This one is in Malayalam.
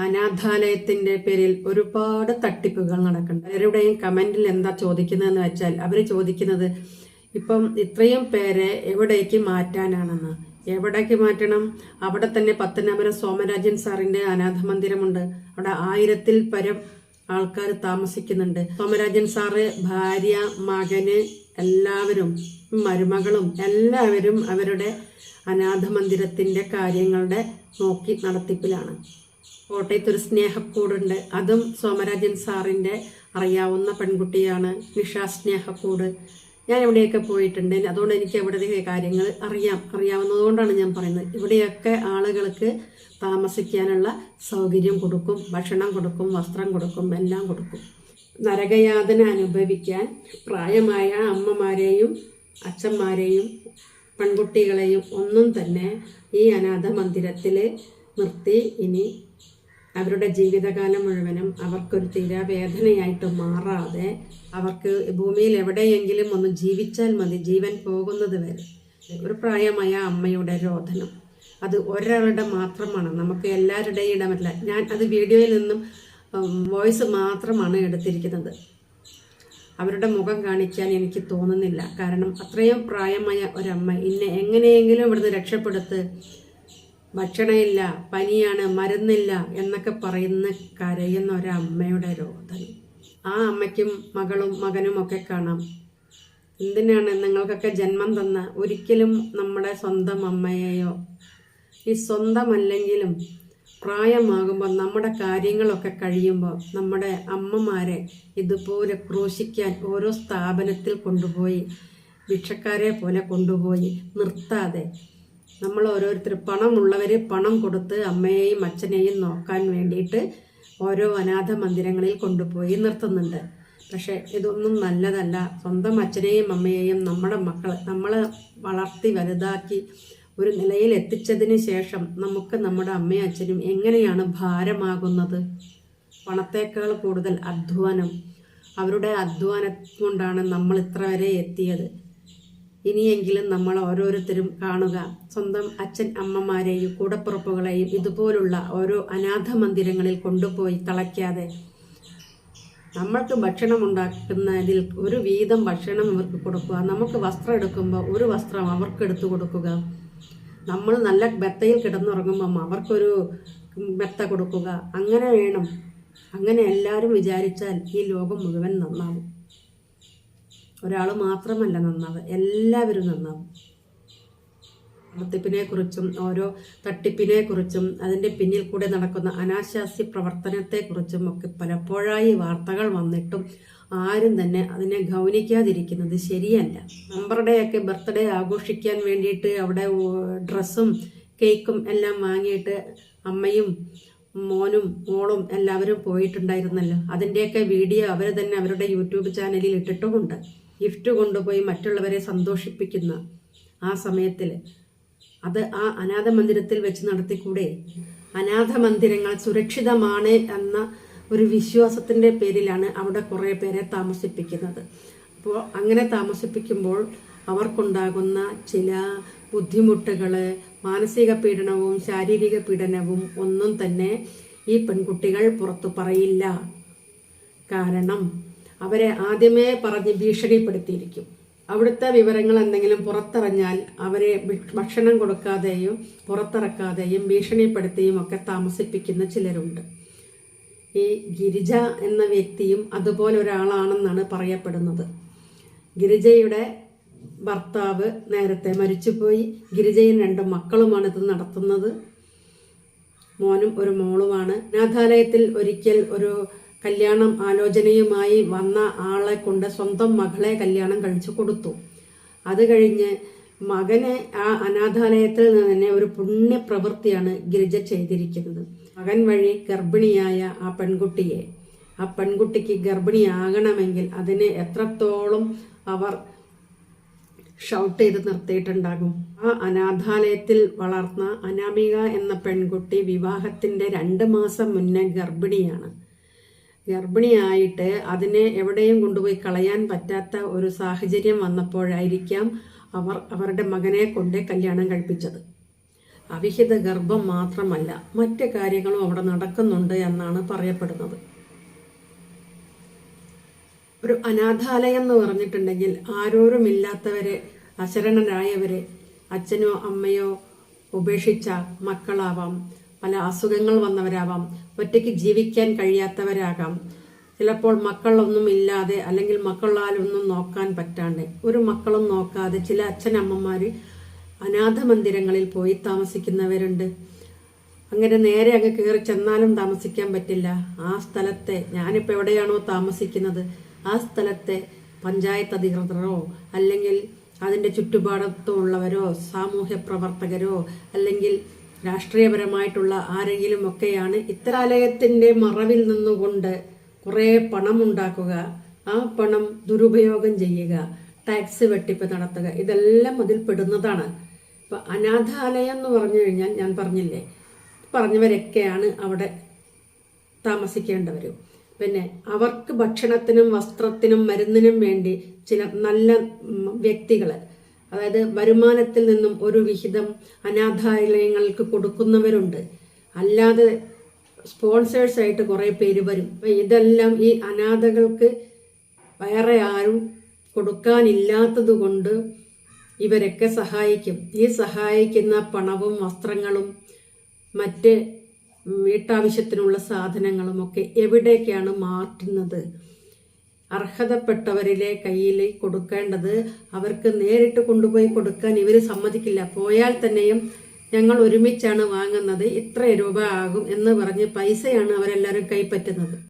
അനാഥാലയത്തിന്റെ പേരിൽ ഒരുപാട് തട്ടിപ്പുകൾ നടക്കുന്നുണ്ട്. പലരുടെയും കമന്റിൽ എന്താ ചോദിക്കുന്നതെന്ന് വെച്ചാൽ അവർ ചോദിക്കുന്നത് ഇപ്പം ഇത്രയും പേരെ എവിടേക്ക് മാറ്റാനാണെന്ന്. എവിടേക്ക് മാറ്റണം? അവിടെ തന്നെ പത്തനാപുരം സോമരാജൻ സാറിന്റെ അനാഥ മന്ദിരമുണ്ട്. അവിടെ 1000-ൽ പരം ആൾക്കാർ താമസിക്കുന്നുണ്ട്. സോമരാജൻ സാറ് ഭാര്യ, മകന്, എല്ലാവരും, മരുമകളും എല്ലാവരും അവരുടെ അനാഥ മന്ദിരത്തിന്റെ കാര്യങ്ങളുടെ നോക്കി നടത്തിപ്പിലാണ്. കോട്ടയത്തൊരു സ്നേഹക്കൂടുണ്ട്. അതും സോമരാജൻ സാറിന്റെ അറിയാവുന്ന പെൺകുട്ടിയാണ്, നിഷ സ്നേഹക്കൂട്. ഞാൻ ഇവിടെയൊക്കെ പോയിട്ടുണ്ട്. അതുകൊണ്ട് എനിക്ക് അവിടുത്തെ കാര്യങ്ങൾ അറിയാവുന്നതുകൊണ്ടാണ് ഞാൻ പറയുന്നത്. ഇവിടെയൊക്കെ ആളുകൾക്ക് താമസിക്കാനുള്ള സൗകര്യം കൊടുക്കും, ഭക്ഷണം കൊടുക്കും, വസ്ത്രം കൊടുക്കും, എല്ലാം കൊടുക്കും. നരകയാതന അനുഭവിക്കാൻ പ്രായമായ അമ്മമാരെയും അച്ഛന്മാരെയും പെൺകുട്ടികളെയും ഒന്നും തന്നെ ഈ അനാഥ മന്ദിരത്തിൽ നിർത്തി ഇനി അവരുടെ ജീവിതകാലം മുഴുവനും അവർക്കൊരു തീരാവേദനയായിട്ട് മാറാതെ അവർക്ക് ഭൂമിയിൽ എവിടെയെങ്കിലും ഒന്ന് ജീവിച്ചാൽ മതി, ജീവൻ പോകുന്നത് വരെ. ഒരു പ്രായമായ അമ്മയുടെ രോദനം അത് ഒരാളുടെ മാത്രമാണ്, നമുക്ക് എല്ലാവരുടെയും ഇടമല്ല. ഞാൻ അത് വീഡിയോയിൽ നിന്നും വോയിസ് മാത്രമാണ് എടുത്തിരിക്കുന്നത്. അവരുടെ മുഖം കാണിക്കാൻ എനിക്ക് തോന്നുന്നില്ല. കാരണം അത്രയും പ്രായമായ ഒരമ്മ ഇന്നെ എങ്ങനെയെങ്കിലും ഇവിടുന്ന് രക്ഷപ്പെടുത്ത്, ഭക്ഷണമില്ല, പനിയാണ്, മരുന്നില്ല എന്നൊക്കെ കരയുന്ന ഒരമ്മയുടെ രോദനം ആ അമ്മയ്ക്കും മകളും മകനും ഒക്കെ കാണാം. എന്തിനാണ് നിങ്ങൾക്കൊക്കെ ജന്മം തന്ന ഒരിക്കലും നമ്മുടെ സ്വന്തം അമ്മയെയോ, ഈ സ്വന്തമല്ലെങ്കിലും പ്രായമാകുമ്പോൾ നമ്മുടെ കാര്യങ്ങളൊക്കെ കഴിയുമ്പോൾ നമ്മുടെ അമ്മമാരെ ഇതുപോലെ ക്രൂശിക്കാൻ ഓരോ സ്ഥാപനത്തിൽ കൊണ്ടുപോയി ഭിക്ഷക്കാരെ പോലെ കൊണ്ടുപോയി നിർത്താതെ നമ്മൾ ഓരോരുത്തർ പണമുള്ളവർ പണം കൊടുത്ത് അമ്മയെയും അച്ഛനെയും നോക്കാൻ വേണ്ടിയിട്ട് ഓരോ അനാഥ മന്ദിരങ്ങളിൽ കൊണ്ടുപോയി നിർത്തുന്നുണ്ട്. പക്ഷെ ഇതൊന്നും നല്ലതല്ല. സ്വന്തം അച്ഛനെയും അമ്മയെയും നമ്മുടെ മക്കൾ നമ്മൾ വളർത്തി വലുതാക്കി ഒരു നിലയിൽ എത്തിച്ചതിന് ശേഷം നമുക്ക് നമ്മുടെ അമ്മയും അച്ഛനും എങ്ങനെയാണ് ഭാരമാകുന്നത്? പണത്തേക്കാൾ കൂടുതൽ അധ്വാനം, അവരുടെ അധ്വാനം കൊണ്ടാണ് നമ്മൾ ഇത്ര വരെ എത്തിയത്. ഇനിയെങ്കിലും നമ്മൾ ഓരോരുത്തരും കാണുക, സ്വന്തം അച്ഛൻ അമ്മമാരെയും കൂടപ്പുറപ്പുകളെയും ഇതുപോലുള്ള ഓരോ അനാഥ മന്ദിരങ്ങളിൽ കൊണ്ടുപോയി തളയ്ക്കാതെ നമ്മൾക്ക് ഭക്ഷണം ഉണ്ടാക്കുന്നതിൽ ഒരു വീതം ഭക്ഷണം അവർക്ക് കൊടുക്കുക. നമുക്ക് വസ്ത്രം എടുക്കുമ്പോൾ ഒരു വസ്ത്രം അവർക്ക് എടുത്തു കൊടുക്കുക. നമ്മൾ നല്ല ബെത്തയിൽ കിടന്നുറങ്ങുമ്പം അവർക്കൊരു ബെത്ത കൊടുക്കുക. അങ്ങനെ വേണം. അങ്ങനെ എല്ലാവരും വിചാരിച്ചാൽ ഈ ലോകം മുഴുവൻ നന്നാവും. ഒരാൾ മാത്രമല്ല നന്നാവുക, എല്ലാവരും നന്നാവും. തട്ടിപ്പിനെ കുറിച്ചും ഓരോ തട്ടിപ്പിനെ കുറിച്ചും അതിൻ്റെ പിന്നിൽ കൂടെ നടക്കുന്ന അനാശാസ്യ പ്രവർത്തനത്തെക്കുറിച്ചും ഒക്കെ പലപ്പോഴായി വാർത്തകൾ വന്നിട്ടും ആരും തന്നെ അതിനെ ഗൗനിക്കാതിരിക്കുന്നത് ശരിയല്ല. മെമ്പറുടെയൊക്കെ ബർത്ത്ഡേ ആഘോഷിക്കാൻ വേണ്ടിയിട്ട് അവിടെ ഡ്രസ്സും കേക്കും എല്ലാം വാങ്ങിയിട്ട് അമ്മയും മോനും മോളും എല്ലാവരും പോയിട്ടുണ്ടായിരുന്നല്ലോ. അതിൻ്റെയൊക്കെ വീഡിയോ അവർ തന്നെ അവരുടെ യൂട്യൂബ് ചാനലിൽ ഇട്ടിട്ടുമുണ്ട്. ഗിഫ്റ്റ് കൊണ്ടുപോയി മറ്റുള്ളവരെ സന്തോഷിപ്പിക്കുന്ന ആ സമയത്തിൽ അത് ആ അനാഥ മന്ദിരത്തിൽ വെച്ച് നടത്തിക്കൂടെ? അനാഥ മന്ദിരങ്ങൾ സുരക്ഷിതമാണ് എന്ന ഒരു വിശ്വാസത്തിൻ്റെ പേരിലാണ് അവിടെ കുറേ പേരെ താമസിപ്പിക്കുന്നത്. അപ്പോൾ അങ്ങനെ താമസിപ്പിക്കുമ്പോൾ അവർക്കുണ്ടാകുന്ന ചില ബുദ്ധിമുട്ടുകൾ, മാനസിക പീഡനവും ശാരീരിക പീഡനവും ഒന്നും തന്നെ ഈ പെൺകുട്ടികൾ പുറത്തു പറയില്ല. കാരണം അവരെ ആദ്യമേ പറഞ്ഞ് ഭീഷണിപ്പെടുത്തിയിരിക്കും. അവിടുത്തെ വിവരങ്ങൾ എന്തെങ്കിലും പുറത്തിറഞ്ഞാൽ അവരെ ഭക്ഷണം കൊടുക്കാതെയും പുറത്തിറക്കാതെയും ഭീഷണിപ്പെടുത്തിയും ഒക്കെ താമസിപ്പിക്കുന്ന ചിലരുണ്ട്. ഈ ഗിരിജ എന്ന വ്യക്തിയും അതുപോലെ ഒരാളാണെന്നാണ് പറയപ്പെടുന്നത്. ഗിരിജയുടെ ഭർത്താവ് നേരത്തെ മരിച്ചുപോയി. ഗിരിജയും 2 മക്കളുമാണ് ഇത് നടത്തുന്നത്. മോനും ഒരു മോളുമാണ്. അനാഥാലയത്തിൽ ഒരിക്കൽ ഒരു കല്യാണം ആലോചനയുമായി വന്ന ആളെ കൊണ്ട് സ്വന്തം മകളെ കല്യാണം കഴിച്ചു കൊടുത്തു. അത് കഴിഞ്ഞ് മകനെ ആ അനാഥാലയത്തിൽ നിന്ന് തന്നെ ഒരു പുണ്യപ്രവൃത്തിയാണ് ഗിരിജ ചെയ്തിരിക്കുന്നത്. മകൻ വഴി ഗർഭിണിയായ ആ പെൺകുട്ടിക്ക് ഗർഭിണിയാകണമെങ്കിൽ അതിന് എത്രത്തോളം അവർ ഷൗട്ട് ചെയ്ത് നിർത്തിയിട്ടുണ്ടാകും. ആ അനാഥാലയത്തിൽ വളർന്ന അനാമിക എന്ന പെൺകുട്ടി വിവാഹത്തിന്റെ 2 മാസം മുന്നേ ഗർഭിണിയായിട്ട് അതിനെ എവിടെയും കൊണ്ടുപോയി കളയാൻ പറ്റാത്ത ഒരു സാഹചര്യം വന്നപ്പോഴായിരിക്കാം അവരുടെ മകനെ കൊണ്ട് കല്യാണം കഴിപ്പിച്ചത്. അവിഹിത ഗർഭം മാത്രമല്ല മറ്റ് കാര്യങ്ങളും അവിടെ നടക്കുന്നുണ്ട് എന്നാണ് പറയപ്പെടുന്നത്. ഒരു അനാഥാലയം എന്ന് പറഞ്ഞിട്ടുണ്ടെങ്കിൽ ആരോരുമില്ലാത്തവരെ, അശരണരായവരെ, അച്ഛനോ അമ്മയോ ഉപേക്ഷിച്ച മക്കളാവാം, പല അസുഖങ്ങൾ വന്നവരാവാം, ഒറ്റയ്ക്ക് ജീവിക്കാൻ കഴിയാത്തവരാകാം, ചിലപ്പോൾ മക്കളൊന്നും ഇല്ലാതെ അല്ലെങ്കിൽ മക്കളാലൊന്നും നോക്കാൻ പറ്റാണ്ട്, ഒരു മക്കളും നോക്കാതെ ചില അച്ഛനമ്മമാര് അനാഥ മന്ദിരങ്ങളിൽ പോയി താമസിക്കുന്നവരുണ്ട്. അങ്ങനെ നേരെ അങ്ങ് കയറി ചെന്നാലും താമസിക്കാൻ പറ്റില്ല. ആ സ്ഥലത്തെ, ഞാനിപ്പോൾ എവിടെയാണോ താമസിക്കുന്നത് ആ സ്ഥലത്തെ പഞ്ചായത്ത് അധികൃതരോ അല്ലെങ്കിൽ അതിൻ്റെ ചുറ്റുപാടത്തുള്ളവരോ സാമൂഹ്യ പ്രവർത്തകരോ അല്ലെങ്കിൽ രാഷ്ട്രീയപരമായിട്ടുള്ള ആരെങ്കിലും ഒക്കെയാണ് ഇത്തരാലയത്തിൻ്റെ മറവിൽ നിന്നുകൊണ്ട് കുറേ പണമുണ്ടാക്കുക, ആ പണം ദുരുപയോഗം ചെയ്യുക, ടാക്സ് വെട്ടിപ്പ് നടത്തുക, ഇതെല്ലാം അതിൽ പെടുന്നതാണ്. ഇപ്പം അനാഥാലയം എന്ന് പറഞ്ഞു കഴിഞ്ഞാൽ ഞാൻ പറഞ്ഞവരൊക്കെയാണ് അവിടെ താമസിക്കേണ്ടവരും. പിന്നെ അവർക്ക് ഭക്ഷണത്തിനും വസ്ത്രത്തിനും മരുന്നിനും വേണ്ടി ചില നല്ല വ്യക്തികൾ, അതായത് വരുമാനത്തിൽ നിന്നും ഒരു വിഹിതം അനാഥാലയങ്ങൾക്ക് കൊടുക്കുന്നവരുണ്ട്. അല്ലാതെ സ്പോൺസേഴ്സായിട്ട് കുറേ പേര് വരും. അപ്പം ഇതെല്ലാം ഈ അനാഥകൾക്ക് വേറെ ആരും കൊടുക്കാനില്ലാത്തത് കൊണ്ട് ഇവരൊക്കെ സഹായിക്കും. ഈ സഹായിക്കുന്ന പണവും വസ്ത്രങ്ങളും മറ്റ് വീട്ടാവശ്യത്തിനുള്ള സാധനങ്ങളും ഒക്കെ എവിടേക്കാണ് മാറ്റുന്നത്? അർഹതപ്പെട്ടവരിലെ കയ്യിൽ കൊടുക്കേണ്ടത് അവർക്ക് നേരിട്ട് കൊണ്ടുപോയി കൊടുക്കാൻ ഇവർ സമ്മതിക്കില്ല. പോയാൽ തന്നെയും ഞങ്ങൾ ഒരുമിച്ചാണ് വാങ്ങുന്നത്, ഇത്ര രൂപ ആകും എന്ന് പറഞ്ഞ് പൈസയാണ് അവരെല്ലാവരും കൈപ്പറ്റുന്നത്.